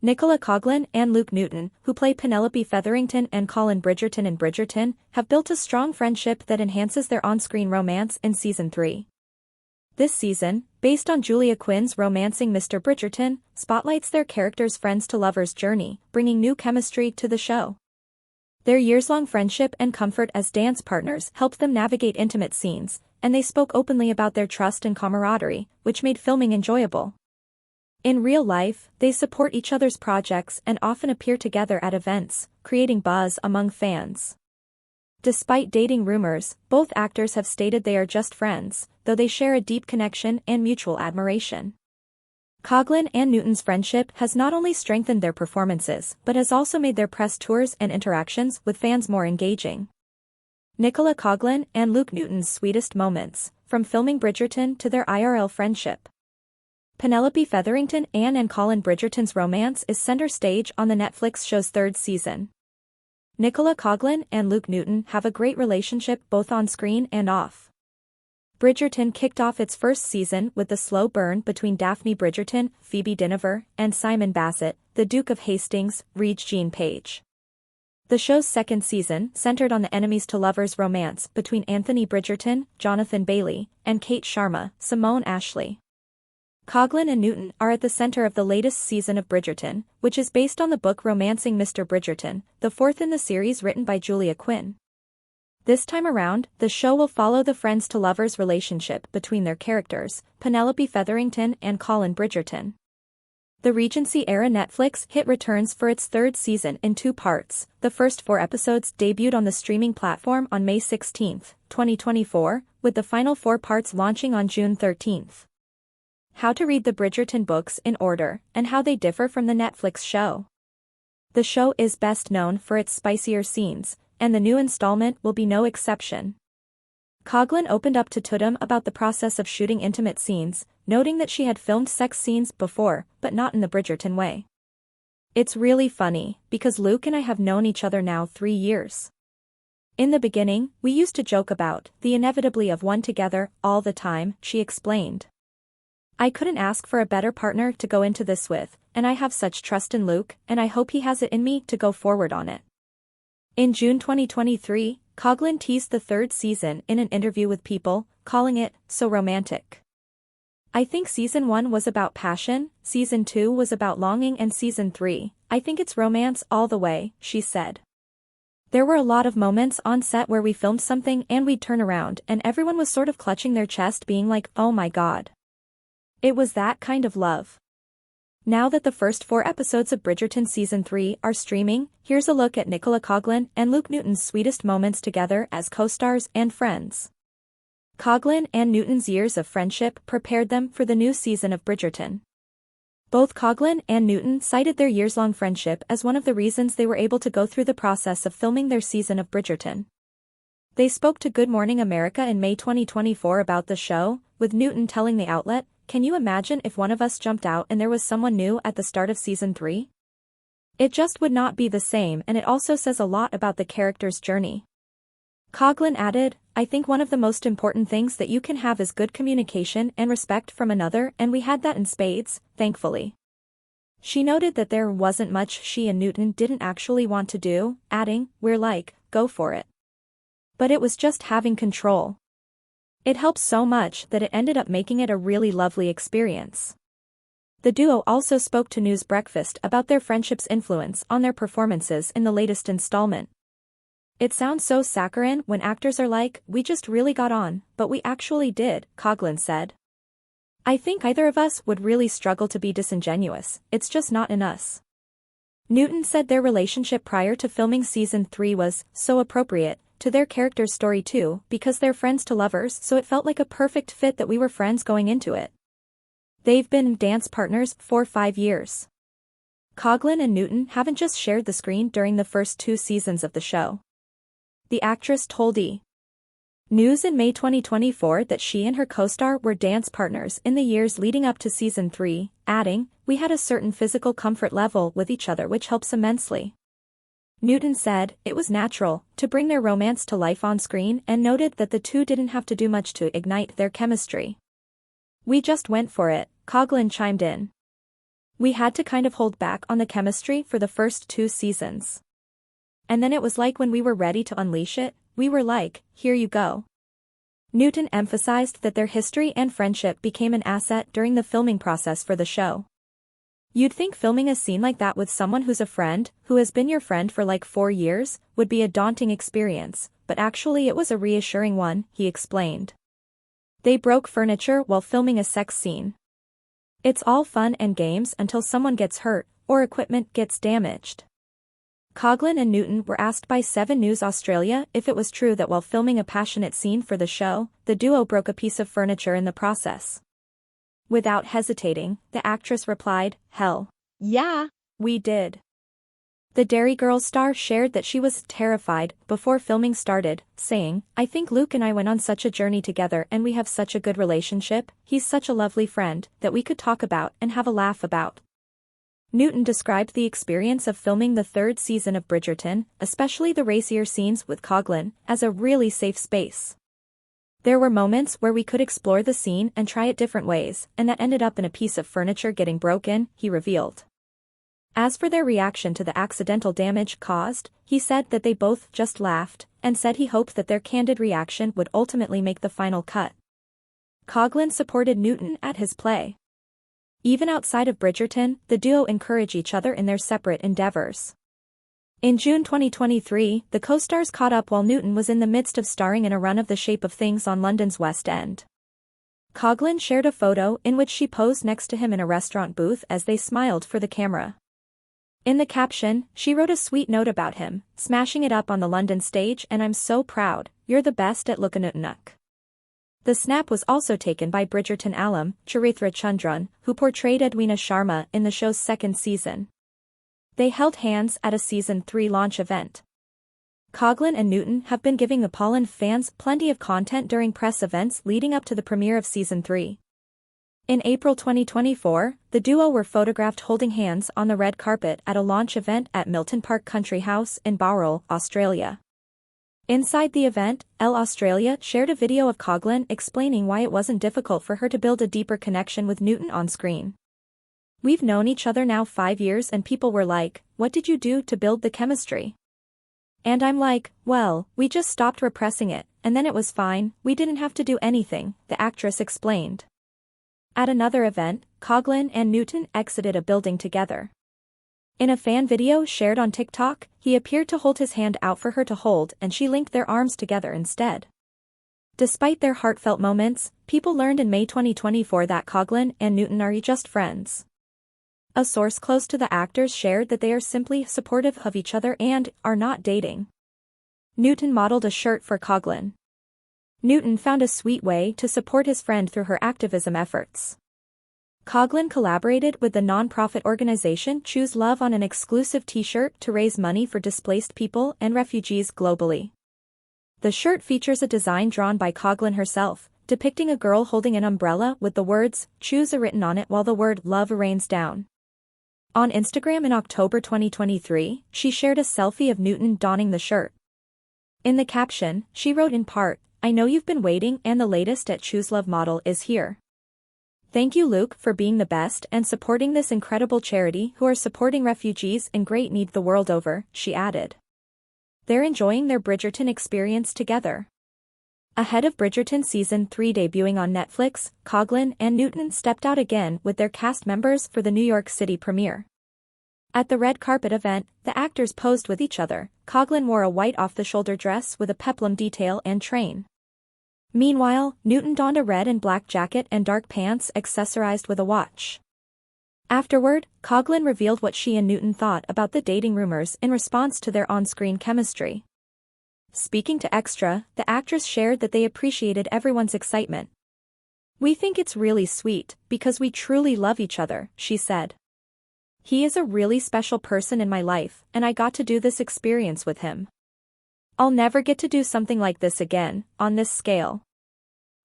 Nicola Coughlan and Luke Newton, who play Penelope Featherington and Colin Bridgerton in Bridgerton, have built a strong friendship that enhances their on-screen romance in Season 3. This season, based on Julia Quinn's Romancing Mr. Bridgerton, spotlights their characters' friends-to-lovers journey, bringing new chemistry to the show. Their years-long friendship and comfort as dance partners helped them navigate intimate scenes, and they spoke openly about their trust and camaraderie, which made filming enjoyable. In real life, they support each other's projects and often appear together at events, creating buzz among fans. Despite dating rumors, both actors have stated they are just friends, though they share a deep connection and mutual admiration. Coughlan and Newton's friendship has not only strengthened their performances but has also made their press tours and interactions with fans more engaging. Nicola Coughlan and Luke Newton's sweetest moments, from filming Bridgerton to their IRL friendship. Penelope Featherington and Colin Bridgerton's romance is center stage on the Netflix show's third season. Nicola Coughlan and Luke Newton have a great relationship both on screen and off. Bridgerton kicked off its first season with the slow burn between Daphne Bridgerton, Phoebe Dynevor, and Simon Bassett, the Duke of Hastings, Regine Page. The show's second season centered on the enemies-to-lovers romance between Anthony Bridgerton, Jonathan Bailey, and Kate Sharma, Simone Ashley. Coughlan and Newton are at the center of the latest season of Bridgerton, which is based on the book Romancing Mr. Bridgerton, the fourth in the series written by Julia Quinn. This time around, the show will follow the friends-to-lovers relationship between their characters, Penelope Featherington and Colin Bridgerton. The Regency-era Netflix hit returns for its third season in 2 parts. The first 4 episodes debuted on the streaming platform on May 16, 2024, with the final 4 parts launching on June 13. How to read the Bridgerton books in order, and how they differ from the Netflix show. The show is best known for its spicier scenes, and the new installment will be no exception. Coughlan opened up to Tudum about the process of shooting intimate scenes, noting that she had filmed sex scenes before, but not in the Bridgerton way. It's really funny, because Luke and I have known each other now 3 years. In the beginning, we used to joke about the inevitably of one together all the time, she explained. I couldn't ask for a better partner to go into this with, and I have such trust in Luke, and I hope he has it in me to go forward on it. In June 2023, Coughlan teased the third season in an interview with People, calling it so romantic. I think Season 1 was about passion, Season 2 was about longing, and Season 3, I think it's romance all the way, she said. There were a lot of moments on set where we filmed something and we'd turn around and everyone was sort of clutching their chest being like, oh my god. It was that kind of love. Now that the first 4 episodes of Bridgerton Season 3 are streaming, here's a look at Nicola Coughlan and Luke Newton's sweetest moments together as co-stars and friends. Coughlan and Newton's years of friendship prepared them for the new season of Bridgerton. Both Coughlan and Newton cited their years-long friendship as one of the reasons they were able to go through the process of filming their season of Bridgerton. They spoke to Good Morning America in May 2024 about the show, with Newton telling the outlet, "Can you imagine if one of us jumped out and there was someone new at the start of Season 3? It just would not be the same, and it also says a lot about the character's journey." Coughlan added, "I think one of the most important things that you can have is good communication and respect from another, and we had that in spades, thankfully." She noted that there wasn't much she and Newton didn't actually want to do, adding, "We're like, go for it. But it was just having control. It helps so much that it ended up making it a really lovely experience." The duo also spoke to News Breakfast about their friendship's influence on their performances in the latest installment. "It sounds so saccharine when actors are like, we just really got on, but we actually did," Coughlan said. "I think either of us would really struggle to be disingenuous, it's just not in us." Newton said their relationship prior to filming Season 3 was so appropriate to their character's story too, because they're friends to lovers, so it felt like a perfect fit that we were friends going into it. They've been dance partners for 5 years. Coughlan and Newton haven't just shared the screen during the first 2 seasons of the show. The actress told E! News in May 2024 that she and her co-star were dance partners in the years leading up to Season 3, adding, "We had a certain physical comfort level with each other which helps immensely." Newton said, "It was natural to bring their romance to life on screen," and noted that the two didn't have to do much to ignite their chemistry. "We just went for it," Coughlan chimed in. We had to kind of hold back on the chemistry for the first 2 seasons. And then it was like when we were ready to unleash it, we were like, here you go. Newton emphasized that their history and friendship became an asset during the filming process for the show. You'd think filming a scene like that with someone who's a friend, who has been your friend for like 4 years, would be a daunting experience, but actually it was a reassuring one, he explained. They broke furniture while filming a sex scene. It's all fun and games until someone gets hurt, or equipment gets damaged. Coughlan and Newton were asked by 7 News Australia if it was true that while filming a passionate scene for the show, the duo broke a piece of furniture in the process. Without hesitating, the actress replied, "Hell, yeah, we did." The Derry Girls star shared that she was terrified before filming started, saying, "I think Luke and I went on such a journey together and we have such a good relationship, he's such a lovely friend, that we could talk about and have a laugh about." Newton described the experience of filming the 3rd season of Bridgerton, especially the racier scenes with Coughlan, as a really safe space. There were moments where we could explore the scene and try it different ways, and that ended up in a piece of furniture getting broken, he revealed. As for their reaction to the accidental damage caused, he said that they both just laughed, and said he hoped that their candid reaction would ultimately make the final cut. Coughlan supported Newton at his play. Even outside of Bridgerton, the duo encourage each other in their separate endeavors. In June 2023, the co-stars caught up while Newton was in the midst of starring in a run of The Shape of Things on London's West End. Coughlan shared a photo in which she posed next to him in a restaurant booth as they smiled for the camera. In the caption, she wrote a sweet note about him, smashing it up on the London stage, "And I'm so proud, you're the best at Lookanutnak." The snap was also taken by Bridgerton alum, Charithra Chandran, who portrayed Edwina Sharma in the show's 2nd season. They held hands at a Season 3 launch event. Coughlan and Newton have been giving Apollon fans plenty of content during press events leading up to the premiere of Season 3. In April 2024, the duo were photographed holding hands on the red carpet at a launch event at Milton Park Country House in Bowral, Australia. Inside the event, Elle Australia shared a video of Coughlan explaining why it wasn't difficult for her to build a deeper connection with Newton on screen. "We've known each other now 5 years and people were like, 'What did you do to build the chemistry?' And I'm like, well, we just stopped repressing it, and then it was fine, we didn't have to do anything," the actress explained. At another event, Coughlan and Newton exited a building together. In a fan video shared on TikTok, he appeared to hold his hand out for her to hold and she linked their arms together instead. Despite their heartfelt moments, people learned in May 2024 that Coughlan and Newton are just friends. A source close to the actors shared that they are simply supportive of each other and are not dating. Newton modeled a shirt for Coughlan. Newton found a sweet way to support his friend through her activism efforts. Coughlan collaborated with the non-profit organization Choose Love on an exclusive t-shirt to raise money for displaced people and refugees globally. The shirt features a design drawn by Coughlan herself, depicting a girl holding an umbrella with the words, "Choose" written on it while the word "love" rains down. On Instagram in October 2023, she shared a selfie of Newton donning the shirt. In the caption, she wrote in part, "I know you've been waiting and the latest at Choose Love model is here. Thank you Luke for being the best and supporting this incredible charity who are supporting refugees in great need the world over," she added. They're enjoying their Bridgerton experience together. Ahead of Bridgerton Season 3 debuting on Netflix, Coughlan and Newton stepped out again with their cast members for the New York City premiere. At the red carpet event, the actors posed with each other. Coughlan wore a white off-the-shoulder dress with a peplum detail and train. Meanwhile, Newton donned a red and black jacket and dark pants accessorized with a watch. Afterward, Coughlan revealed what she and Newton thought about the dating rumors in response to their on-screen chemistry. Speaking to Extra, the actress shared that they appreciated everyone's excitement. "We think it's really sweet, because we truly love each other," she said. "He is a really special person in my life, and I got to do this experience with him. I'll never get to do something like this again, on this scale.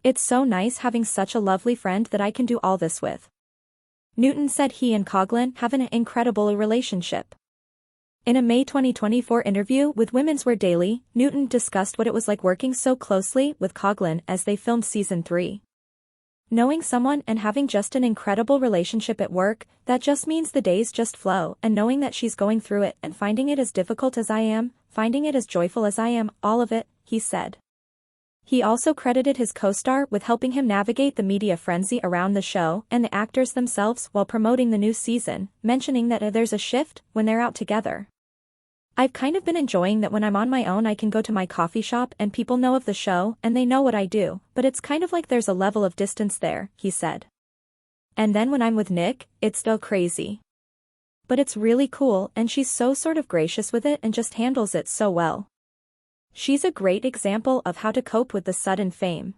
It's so nice having such a lovely friend that I can do all this with." Newton said he and Coughlan have an incredible relationship. In a May 2024 interview with Women's Wear Daily, Newton discussed what it was like working so closely with Coughlan as they filmed Season 3. Knowing someone and having just an incredible relationship at work, that just means the days just flow, and knowing that she's going through it and finding it as difficult as I am, finding it as joyful as I am, all of it, he said. He also credited his co-star with helping him navigate the media frenzy around the show and the actors themselves while promoting the new season, mentioning that there's a shift when they're out together. I've kind of been enjoying that when I'm on my own I can go to my coffee shop and people know of the show and they know what I do, but it's kind of like there's a level of distance there, he said. And then when I'm with Nick, it's still crazy. But it's really cool and she's so sort of gracious with it and just handles it so well. She's a great example of how to cope with the sudden fame.